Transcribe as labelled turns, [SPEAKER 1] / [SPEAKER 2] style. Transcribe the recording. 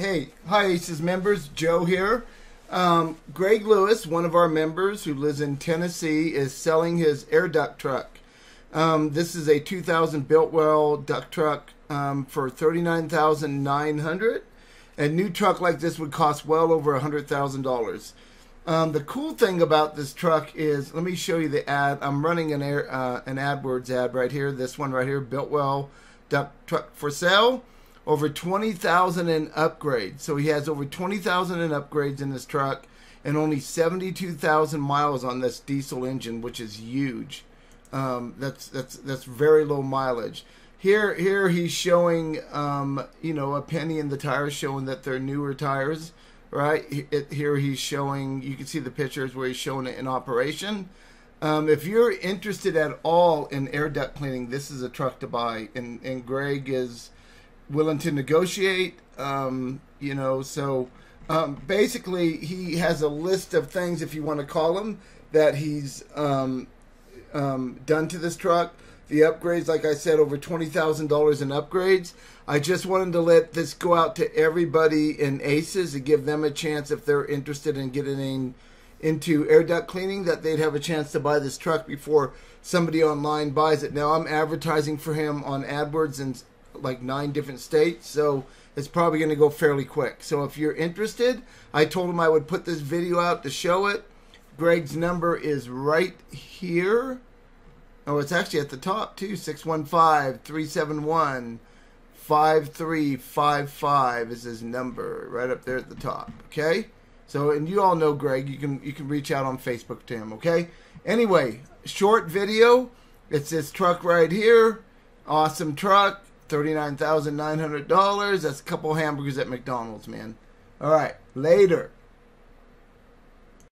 [SPEAKER 1] Hey, hi Aces members, Joe here. Greg Lewis, one of our members who lives in Tennessee, is selling his air duct truck. This is a 2000 Biltwell duct truck for $39,900. A new truck like this would cost well over $100,000. The cool thing about this truck is, let me show you the ad. I'm running an AdWords ad right here. This one right here, Biltwell duct truck for sale. Over 20,000 in upgrades. So he has over 20,000 in upgrades in this truck and only 72,000 miles on this diesel engine, which is huge. That's very low mileage. Here he's showing a penny in the tires, showing that they're newer tires, right? Here he's showing, you can see the pictures where he's showing it in operation. If you're interested at all in air duct cleaning, this is a truck to buy, and Greg is willing to negotiate. Basically he has a list of things, if you want to call them, that he's done to this truck. The upgrades, like I said, over $20,000 in upgrades. I just wanted to let this go out to everybody in Aces to give them a chance, if they're interested in getting into air duct cleaning, that they'd have a chance to buy this truck before somebody online buys it. Now I'm advertising for him on AdWords in like 9 different states, so it's probably going to go fairly quick. So if you're interested, I told him I would put this video out to show it. Greg's number is right here. Oh, it's actually at the top too. 615-371-5355 is his number, right up there at the top. Okay, so, and you all know Greg. You can reach out on Facebook to him. Okay, anyway, short video. It's this truck right here. Awesome truck. $39,900. That's a couple hamburgers at McDonald's, man. All right, later.